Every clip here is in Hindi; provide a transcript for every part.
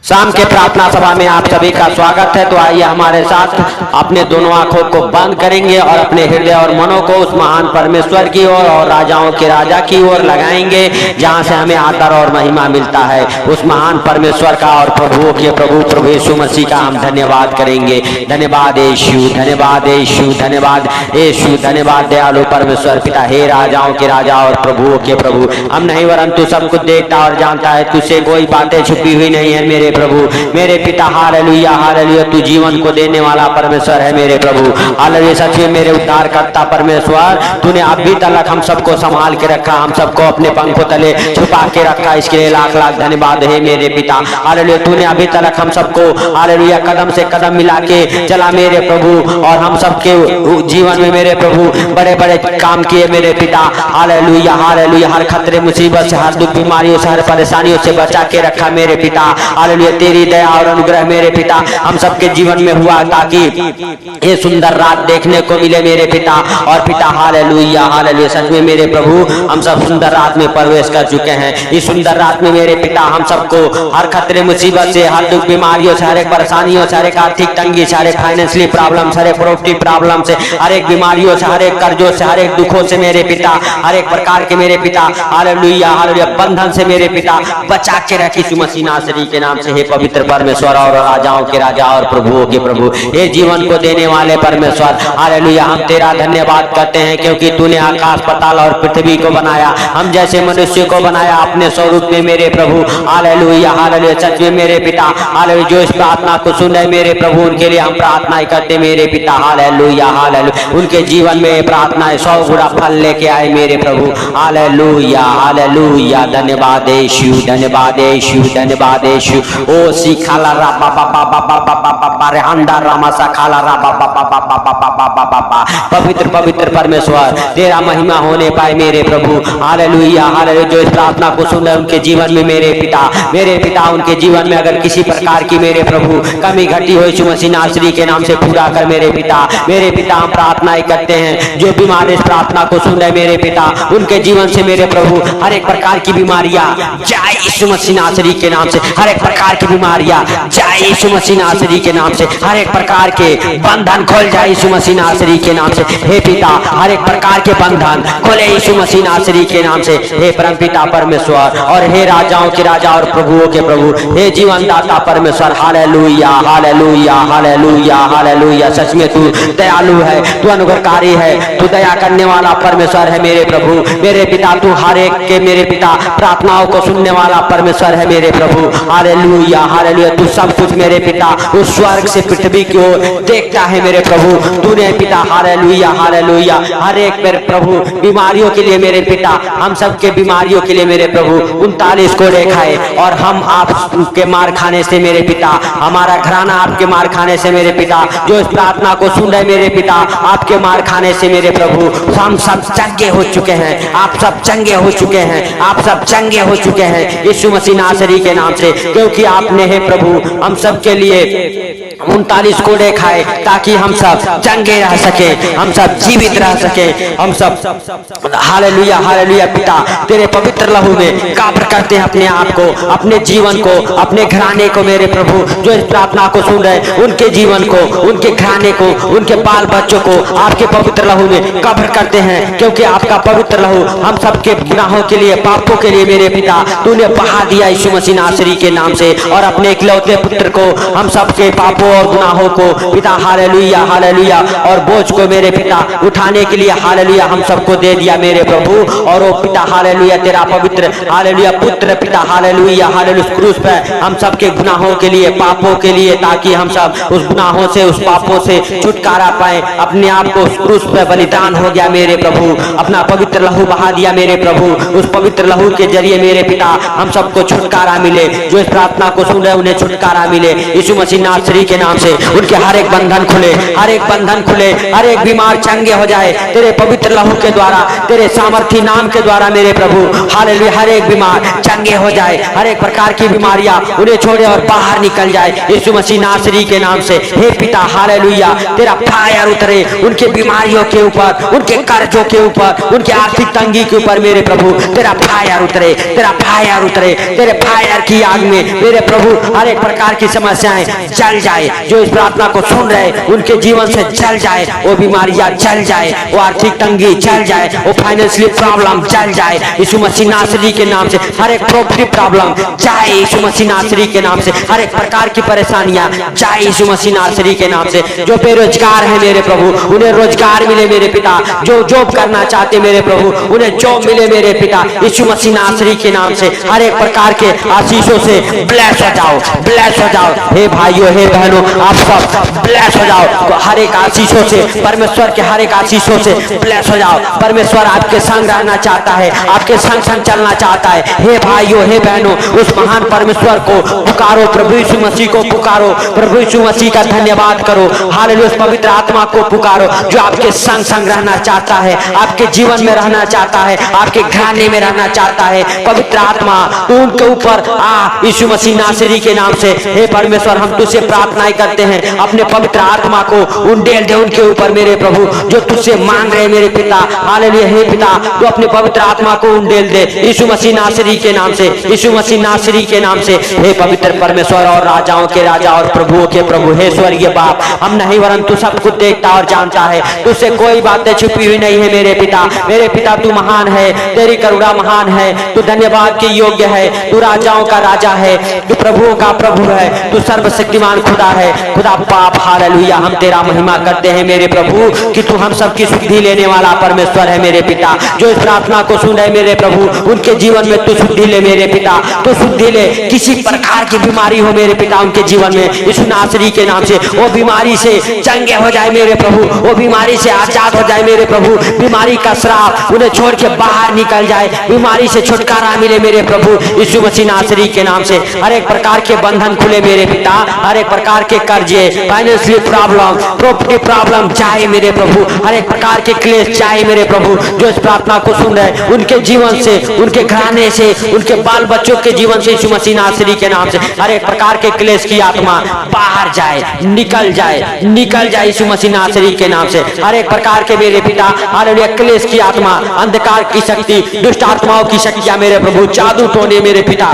शाम के प्रार्थना सभा में आप सभी का स्वागत है। तो आइए हमारे साथ अपने दोनों आंखों को बंद करेंगे और अपने हृदय और मनों को उस महान परमेश्वर की ओर और राजाओं के राजा की ओर लगाएंगे, जहां से हमें आदर और महिमा मिलता है। उस महान परमेश्वर का और प्रभुओं के प्रभु यीशु मसीह का हम धन्यवाद करेंगे। धन्यवाद यीशु, धन्यवाद यीशु, धन्यवाद यीशु, धन्यवाद दयालु परमेश्वर पिता, हे राजाओं के राजा और प्रभुओं के प्रभु। हम नहीं वरन तू सब कुछ देखता और जानता है, तुझसे कोई बातें छुपी हुई नहीं है मेरे प्रभु, मेरे पिता। हालेलुया, हालेलुया, तू जीवन को देने वाला परमेश्वर है मेरे प्रभु। हालेलुया, सच में मेरे उद्धारकर्ता परमेश्वर, तूने अभी तक हम सबको संभाल के रखा, हम सबको अपने पंखों तले छुपा के रखा, इसके लिए लाख लाख धन्यवाद है मेरे पिता। हालेलुया, तूने अभी तक हम सबको हालेलुया कदम से कदम मिला के चला मेरे प्रभु, और हम सबके जीवन में मेरे प्रभु बड़े बड़े काम किए मेरे पिता। हालेलुया, हालेलुया, हर खतरे मुसीबत से, हर दुख बीमारियों से, हर परेशानियों से बचा के रखा मेरे पिता। हालेलुया, तेरी दया और अनुग्रह मेरे पिता हम सबके जीवन में हुआ, ताकि ये सुंदर रात देखने को मिले मेरे पिता और पिता। हालेलुया, हालेलुया, सच में मेरे प्रभु हम सब सुंदर रात में प्रवेश कर चुके हैं। इस सुंदर रात में मेरे पिता हम सबको हर खतरे मुसीबत से, हर दुख बीमारियों से, हर एक परेशानियों से, हर एक आर्थिक तंगी से, हर एक फाइनेंशियली प्रॉब्लम से, हर एक प्रॉपर्टी प्रॉब्लम से, हर एक बीमारियों से, हर एक कर्जों से, हर एक दुखों से मेरे पिता, हर एक प्रकार के मेरे पिता हालेलुया, हालेलुया बंधन से मेरे पिता बचा के रखी यीशु मसीह नासरी के नाम से। हे पवित्र परमेश्वर और राजाओं के राजा और प्रभुओं के प्रभु, हे जीवन को देने वाले परमेश्वर, हालेलुया, हम तेरा धन्यवाद करते हैं, क्योंकि तूने आकाश पाताल और पृथ्वी को बनाया, हम जैसे मनुष्य को बनाया अपने स्वरूप में मेरे प्रभु। हालेलुया, हालेलुया, सच में मेरे पिता हालेलुया, जो इस प्रार्थना को सुने मेरे प्रभु, उनके लिए हम प्रार्थनाएं करते मेरे पिता। हालेलुया, हालेलुया, उनके जीवन में प्रार्थनाएं 100 गुना फल लेके आए मेरे प्रभु। हालेलुया, हालेलुया, धन्यवाद यीशु, धन्यवाद यीशु, धन्यवाद यीशु। ओ सिखाला रा बा बा बा बा बा बा बा बा रे हंडा रामा सा खाला रा बा बा बा बा बा बा बा बा बा बा। पवित्र पवित्र परमेश्वर, तेरा महिमा होने पाए मेरे प्रभु। हालेलुया, हालेलुया, जो इस प्रार्थना को सुने उनके जीवन में मेरे पिता उनके जीवन में अगर किसी प्रकार की मेरे प्रभु कमी घटी हो, यीशु मसीह नासरी के नाम से पूरा कर मेरे पिता। मेरे पिता हम प्रार्थनाएं करते हैं, जो बीमार इस प्रार्थना को सुने मेरे पिता, उनके जीवन से मेरे प्रभु हर एक प्रकार की बीमारियां जाए यीशु मसीह नासरी के नाम से, हर एक प्रकार की बीमारियां जाए यीशु मसीह नासरी के नाम से, हर एक प्रकार के बंधन खोल जाए यीशु मसीह नासरी के नाम से। हे पिता, हर एक प्रकार के बंधन खोले यीशु मसीह नासरी के नाम से। हे परम पिता परमेश्वर और हे राजाओं के राजा और प्रभुओं के प्रभु, हे जीवन दाता परमेश्वर। हालेलुया, हालेलुया, हालेलुया, हालेलुया, सच में तू दयालु है, तू अनुग्रहकारी है, तू दया करने वाला परमेश्वर है मेरे प्रभु। मेरे पिता तू हर एक के मेरे पिता प्रार्थनाओं को सुनने वाला परमेश्वर है मेरे प्रभु। हालेलुया, हालेलुया, तू सब कुछ मेरे पिता उस स्वर्ग से पृथ्वी की ओर देखता है मेरे प्रभु। तूने पिता हालेलुया, हालेलुया, हर एक मेरे प्रभु बीमारियों के लिए मेरे पिता, हम सबके बीमारियों के लिए मेरे प्रभु 39 को देखा है, और हम आपके मार खाने से मेरे पिता, हमारा घराना आपके मार खाने से मेरे पिता, जो इस प्रार्थना को सुन रहे मेरे पिता, आपके मार खाने से मेरे प्रभु हम सब चंगे हो चुके हैं, आप सब चंगे हो चुके हैं, आप सब चंगे हो चुके हैं यीशु मसीह नासरी के नाम से। क्योंकि आपने हे प्रभु हम सब के लिए 39 को देखा है, ताकि हम सब चंगे रह सके, हम सब जीवित रह सके, हम सब हालेलुया, हालेलुया पिता तेरे पवित्र लहू में काबर करते हैं अपने आप को, अपने जीवन को, अपने घराने को मेरे प्रभु, जो इस प्रार्थना को सुन रहे उनके जीवन को, उनके घराने को, उनके बाल बच्चों को आपके पवित्र लहू में कब्र करते हैं। क्योंकि आपका पवित्र लहू हम सबके गुनाहों के लिए, पापों के लिए मेरे पिता तूने बहा दिया यीशु मसीह नासरी के नाम से, और अपने इकलौते पुत्र को हम सबके पापों और गुनाहों को पिता हालेलुया, हालेलुया, और बोझ को मेरे पिता उठाने के लिए हालेलुया हम सबको दे दिया मेरे प्रभु। और वो पिता हालेलुया तेरा पवित्र हालेलुया पुत्र पिता हालेलुया, हालेलुया उस क्रूस पे हम सबके गुनाहों के लिए, पापों के लिए, ताकि हम सब उस गुनाहों से, उस पापों से छुटकारा पाए, अपने आप को उस क्रूस पे बलिदान हो गया मेरे प्रभु, अपना पवित्र लहू बहा दिया मेरे प्रभु। उस पवित्र लहू के जरिए मेरे पिता हम सबको छुटकारा मिले, जो इस प्रार्थना को सुन रहे उन्हें छुटकारा मिले यीशु मसीह नासरी के नाम से। उनके हर एक बंधन खुले, हर एक बंधन खुले, हर एक बीमार चंगे हो जाए तेरे पवित्र लहू के द्वारा, तेरे सामर्थी नाम के द्वारा मेरे प्रभु। हालेलुया, हर एक बीमार चंगे हो जाए, हर एक प्रकार की बीमारियां उन्हें छोड़े और बाहर निकल जाए यीशु मसीह नासरी के नाम से। हे पिता हालेलुया, तेरा फायर उतरे उनके बीमारियों के ऊपर, उनके कर्जों के ऊपर, उनके आर्थिक तंगी के ऊपर मेरे प्रभु, तेरा फायर उतरे, तेरा फायर उतरे, तेरे फायर की आग में मेरे प्रभु हर एक प्रकार की समस्याएं जल जाए, जो इस प्रार्थना को सुन रहे उनके जीवन से जल जाए, वो बीमारियां जल जाए, वो आर्थिक तंगी जल जाए, वो फाइनेंशियल प्रॉब्लम जल जाए यीशु मसीह नासरी के नाम से। हर एक प्रॉपर्टी प्रॉब्लम जाए यीशु मसीह नासरी के नाम से। हर एक प्रकार की परेशानियां जाए यीशु मसीह नासरी के नाम से। जो बेरोजगार है मेरे प्रभु उन्हें रोजगार मिले मेरे पिता, जो जॉब करना चाहते मेरे प्रभु उन्हें जॉब मिले मेरे पिता यीशु मसीह नासरी के नाम से। हर एक प्रकार के आशीषों से ब्लेस हो जाओ, ब्लेस हो जाओ। हे भाइयों हे बहनों आप सब ब्लेस हो जाओ, हर एक आशीषों से, परमेश्वर के हर एक आशीषों से ब्लेस हो जाओ। परमेश्वर आपके संग रहना चाहता है, आपके संग संग चलना चाहता है। हे भाइयों हे बहनों उस महान परमेश्वर को पुकारो, प्रभु यीशु मसीह को पुकारो, प्रभु यीशु मसीह का धन्यवाद करो। हालेलुया, उस पवित्र आत्मा को पुकारो जो आपके संग संग रहना चाहता है, आपके जीवन में रहना चाहता है, आपके घराने में रहना चाहता है। पवित्र आत्मा तू उनके ऊपर आ यीशु मसीह नासरी के नाम से। हे परमेश्वर हम तुझसे प्रार्थनाएं करते हैं, अपने पवित्र आत्मा को उंडेल दे उनके ऊपर मेरे प्रभु जो तुझसे मांग रहे मेरे पिता। हालेलुया, हे पिता तू अपने पवित्र आत्मा को उंडेल दे यीशु मसीह नासरी के नाम से, यीशु मसीह नासरी के नाम से। हे पवित्र परमेश्वर और राजाओं के राजा और प्रभुओं के प्रभु, हे स्वर्गीय बाप हम नहीं वरन तू सब कुछ देखता और जानता है, तुझसे कोई बातें छुपी हुई नहीं है मेरे पिता। मेरे पिता तू महान है, तेरी करुणा महान है, तू धन्यवाद के योग्य है, तू राजाओं का राजा है, तू प्रभुओं का प्रभु है, तू सर्वशक्तिमान खुदा है, खुदा बाप। हालेलुया, हम तेरा महिमा करते हैं मेरे प्रभु कि तू हम सबकी शुद्धि लेने वाला परमेश्वर है मेरे पिता। जो इस प्रार्थना को सुन रहे मेरे प्रभु उनके जीवन में तू शुद्धि ले मेरे पिता, तू शुद्धि ले। किसी प्रकार की बीमारी हो मेरे पिता उनके जीवन में यीशु नासरी के नाम से, वो बीमारी से चंगे हो जाए मेरे प्रभु, वो बीमारी से आजाद हो जाए मेरे प्रभु। बीमारी का श्राप उन्हें छोड़ के बाहर निकल जाए, बीमारी से छुटकारा मिले मेरे प्रभु यीशु मसीह नासरी के नाम से। हर एक प्रकार के बंधन खुले मेरे पिता, हर एक प्रकार के कर्जे, फाइनेंशियल प्रॉब्लम, प्रॉपर्टी प्रॉब्लम जाए मेरे प्रभु, हर एक प्रकार के क्लेश जाए मेरे प्रभु। जो इस प्रार्थना को सुन रहे उनके जीवन से, उनके घराने से, उनके बाल बच्चों के जीवन से यीशु मसीह नासरी के नाम से हर एक प्रकार के क्लेश की आत्मा बाहर जाए, निकल जाए, निकल जाए यीशु मसीह नासरी के नाम से। हर एक प्रकार के मेरे पिता हालेलुया क्लेश की आत्मा, अंधकार की शक्ति, दुष्ट आत्माओं की शक्तियां मेरे प्रभु, जादू टोने मेरे पिता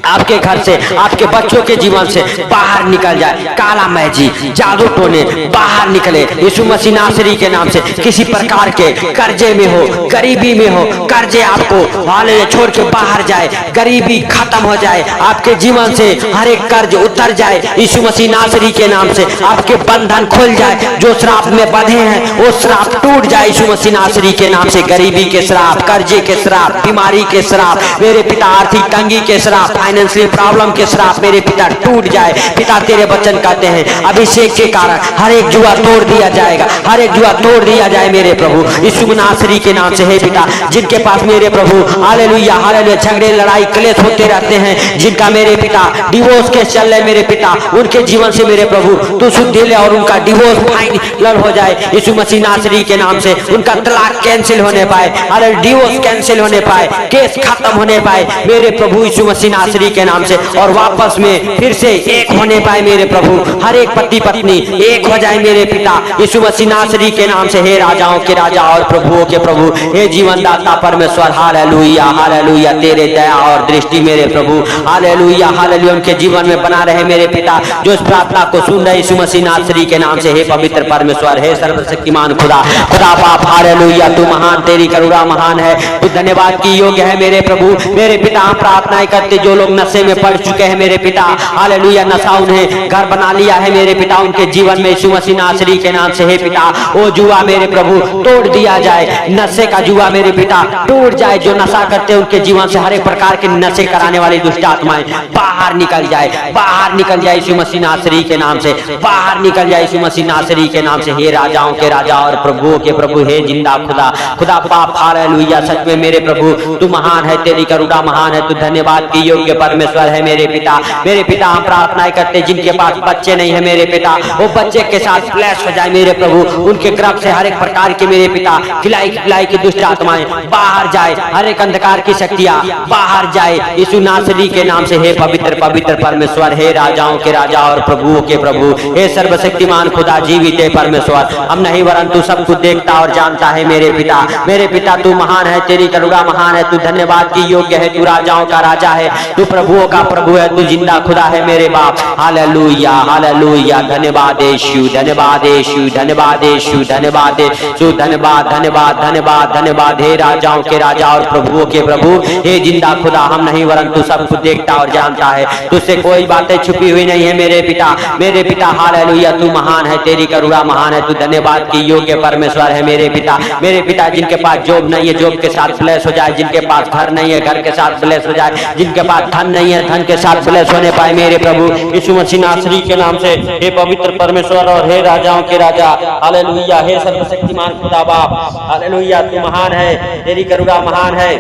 आपके घर से, आपके बच्चों के जीवन से बाहर निकल जाए। काला मैजी, जादू टोने बाहर निकले यीशु मसीह नासरी के नाम से। किसी प्रकार के कर्जे में हो, गरीबी में हो, कर्जे आपको हालेलुया छोड़ के बाहर जाए, गरीबी खत्म हो जाए, आपके जीवन से हर एक कर्ज उतर जाए यीशु मसीह नासरी के नाम से। आपके बंधन खुल जाए, जो श्राप में बंधे हैं वो श्राप टूट जाए यीशु मसीह नासरी के नाम से। गरीबी के श्राप, कर्जे के श्राप, बीमारी के श्राप मेरे पिता, आर्थिक तंगी के श्राप, फाइनेंशियल प्रॉब्लम के श्राप मेरे पिता टूट जाए। पिता तेरे वचन कहते हैं अभिषेक के कारण हर एक जुआ तोड़ दिया जाएगा, हर एक जुआ तोड़ दिया जाए मेरे प्रभु यीशु नासरी के नाम से। हे पिता जिनके पास मेरे प्रभु हालेलुया हालेलुया झगड़े लड़ाई क्लेश होते रहते हैं, जिनका मेरे पिता डिवोर्स केस चल रहे मेरे पिता, उनके जीवन से मेरे प्रभु तू शुद्धि ले और उनका डिवोर्स फाइनल हो जाए यीशु मसीह नासरी के नाम से। उनका तलाक कैंसिल होने पाए, अरे डिवोर्स कैंसिल होने पाए, केस खत्म होने पाए मेरे प्रभु यीशु मसीह नासरी के नाम से, और वापस में फिर से एक होने पाए मेरे प्रभु। हर एक पति पत्नी एक हो जाए मेरे पिता यीशु मसीह नासरी के नाम से। हे राजाओं के राजा और प्रभुओं के प्रभु, हे जीवन दाता परमेश्वर, हालेलुया हालेलुया तेरे दया और दृष्टि मेरे प्रभु हालेलुया हालेलुया उनके जीवन में बना रहे मेरे पिता। जो इस प्रार्थना को सुन रहे यीशु मसीह नासरी के नाम से। हे पवित्र परमेश्वर, हे सर्वशक्तिमान खुदा, खुदा बाप हालेलुया तू महान, तेरी करुणा महान है, तू धन्यवाद की योग्य है मेरे प्रभु। मेरे पिता हम प्रार्थनाएं करते जो लोग नशे में पड़ चुके हैं मेरे पिता हालेलुया, नशा उन्हें घर बना लिया है मेरे पिता, उनके जीवन में यीशु मसीह नासरी के नाम से। हे पिता वो जुआ मेरे प्रभु तोड़ दिया जाए, नशे का जुआ मेरे पिता टूट जाए। जो नशा करते हैं उनके जीवन से हर एक प्रकार के नशे कराने वाली दुष्ट आत्माएं बाहर निकल जाए, बाहर निकल जाए यीशु मसीह नासरी के नाम से, बाहर निकल जाए यीशु मसीह नासरी के नाम से। हे राजाओं के राजा और प्रभुओं के प्रभु, हे जिंदा खुदा, खुदा बाप हालेलुया सच में मेरे प्रभु तू महान है, तेरी करुणा महान है, तू धन्यवाद की योग्य परमेश्वर है मेरे पिता। मेरे पिता हम प्रार्थनाएं करते जिनके पास बच्चे नहीं है मेरे पिता, वो बच्चे के साथ फ्लैश हो जाए मेरे प्रभु, उनके गर्भ से हर एक प्रकार के मेरे पिता खिलाई की दुष्ट आत्माएं बाहर जाए, हर एक अंधकार की शक्तियां बाहर जाए यीशु नासरी के नाम से। हे पवित्र पवित्र परमेश्वर, हे राजाओं के राजा और प्रभुओं के प्रभु, हे सर्वशक्तिमान खुदा, जीवित है परमेश्वर, हम नहीं वरन तू सब कुछ देखता और जानता है मेरे पिता। मेरे पिता तू महान है, तेरी करुणा महान है, तू धन्यवाद की योग्य है, तू राजाओं का राजा है, तू प्रभुओं का प्रभु है, तू जिंदा खुदा है मेरे बाप। हालेलुया हालेलुया, धन्यवाद यीशु, धन्यवाद यीशु, धन्यवाद यीशु, धन्यवाद यीशु, धन्यवाद धन्यवाद धन्यवाद धन्यवाद। हे राजाओं के राजा और प्रभुओं के प्रभु, हे जिंदा खुदा, हम नहीं वरन तू सब कुछ देखता और जानता है, तुझसे कोई बातें छुपी हुई नहीं है मेरे पिता, मेरे पिता। हालेलुया, तू महान है, तेरी करुणा महान है, तू धन्यवाद की योग्य परमेश्वर है मेरे पिता। मेरे पिता, जिनके पास जॉब नहीं है जॉब के साथ ब्लेस हो जाए, जिनके पास घर नहीं है घर के साथ ब्लेस हो जाए, जिनके पास धन नहीं है धन के साथ ब्लेस होने पाए मेरे प्रभु यीशु मसीह नासरी के नाम से। हे पवित्र परमेश्वर और हे राजाओं के राजा, हालेलुया, हे सर्वशक्तिमान खुदा बाप, हालेलुया, तू महान है, तेरी करुणा महान है,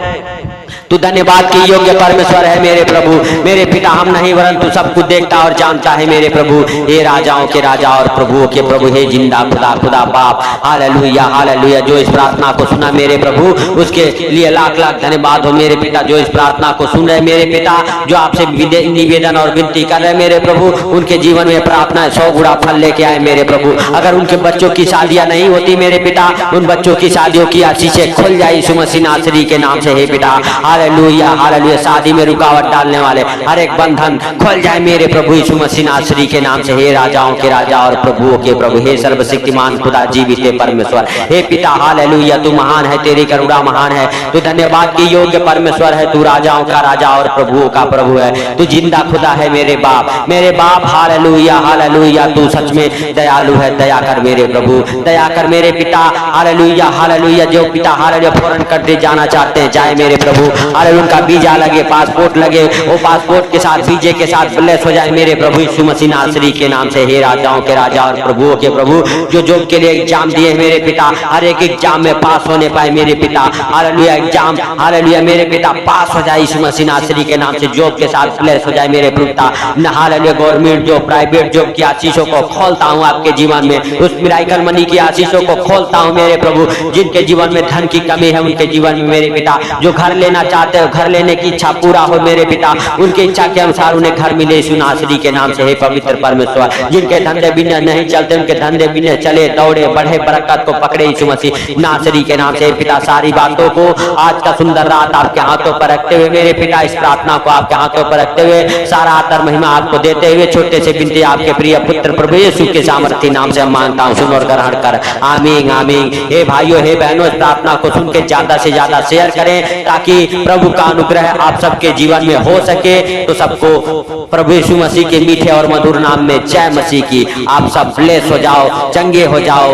तू धन्यवाद की योग्य परमेश्वर है मेरे प्रभु, मेरे पिता। हम नहीं वरन तू सब कुछ देखता और जानता है मेरे प्रभु, हे राजाओं के राजा और प्रभुओं के प्रभु, हे जिंदा खुदा खुदा बाप। हालेलुया हालेलुया, जो इस प्रार्थना को सुना मेरे प्रभु, उसके लिए लाख लाख धन्यवाद हो मेरे पिता। जो इस प्रार्थना को सुन रहे मेरे पिता, जो आपसे निवेदन और विनती कर रहे मेरे प्रभु, उनके जीवन में प्रार्थना 100 गुना फल लेके आए मेरे प्रभु। अगर उनके बच्चों की शादियां नहीं होती मेरे पिता, उन बच्चों की शादियों की आशीषें खुल जाए यीशु मसीह नासरी के नाम से। हे पिता, हालेलुया हालेलुया, शादी में रुकावट डालने वाले हर एक बंधन खुल जाए मेरे प्रभु यीशु मसीह नासरी के नाम से। हे राजाओं के राजा और प्रभुओं के प्रभु, हे सर्वशक्तिमान खुदा जीवित परमेश्वर, हे पिता। हालेलुया, तू महान है, तेरी करुणा महान है, तू धन्यवाद की योग्य परमेश्वर है, तू राजाओं का राजा और प्रभुओं का प्रभु है, तू जिंदा खुदा है मेरे बाप, मेरे बाप। हालेलुया हालेलुया, तू सच में दयालु है, दया कर मेरे प्रभु, दया कर मेरे पिता। हालेलुया हालेलुया, जो पिता हालेलुया फौरन करते जाना चाहते हैं जाए मेरे प्रभु, अरे उनका वीजा लगे, पासपोर्ट लगे, वो पासपोर्ट के साथ वीजे के साथ ब्लेस हो जाए मेरे प्रभु यीशु मसीह नासरी के नाम से। हे राजाओं के राजा और प्रभुओं के प्रभु, जो जॉब के लिए एग्जाम दिए मेरे पिता, हर एक एग्जाम में पास होने पाए मेरे पिता। हालेलुया, एग्जाम हालेलुया मेरे पिता पास हो जाए यीशु मसीह नासरी के नाम से, जॉब के साथ ब्लेस हो जाए मेरे पिता। Hallelujah, government job, private job की आशीषों को खोलता हूँ आपके जीवन में, उस मिराइकल मनी की आशीषों को खोलता हूँ मेरे प्रभु। जिनके जीवन में धन की कमी है उनके जीवन में मेरे पिता, जो घर लेना चाहते हो घर लेने की इच्छा पूरा हो मेरे पिता, उनकी इच्छा के अनुसार उन्हें घर मिले यीशु नासरी के नाम से। हे पवित्र परमेश्वर, जिनके धंधे बिजनेस नहीं चलते उनके धंधे बिजनेस चले, दौड़े, बढ़े, बरकत को पकड़े यीशु मसीह नासरी के नाम से। पिता, सारी बातों को आज का सुंदर रात आपके हाथों पर रखते हुए मेरे पिता, इस प्रार्थना को आपके हाथों पर रखते हुए सारा आदर महिमा आपको देते हुए छोटे से बिनती आपके प्रिय पुत्र प्रभु यीशु के सामर्थ्य नाम से मांगता हूँ, सुन और ग्रहण कर, आमीन आमीन। हे भाइयों, हे बहनों, इस प्रार्थना को सुन के ज्यादा से ज्यादा शेयर करें ताकि प्रभु का अनुग्रह आप सबके जीवन में हो सके। तो सबको प्रभु यीशु मसीह के मीठे और मधुर नाम में जय मसीह की। आप सब ब्लेस हो जाओ, चंगे हो जाओ,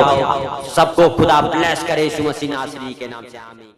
सबको खुदा ब्लेस करे यीशु मसीह नासरी के नाम से, आमीन।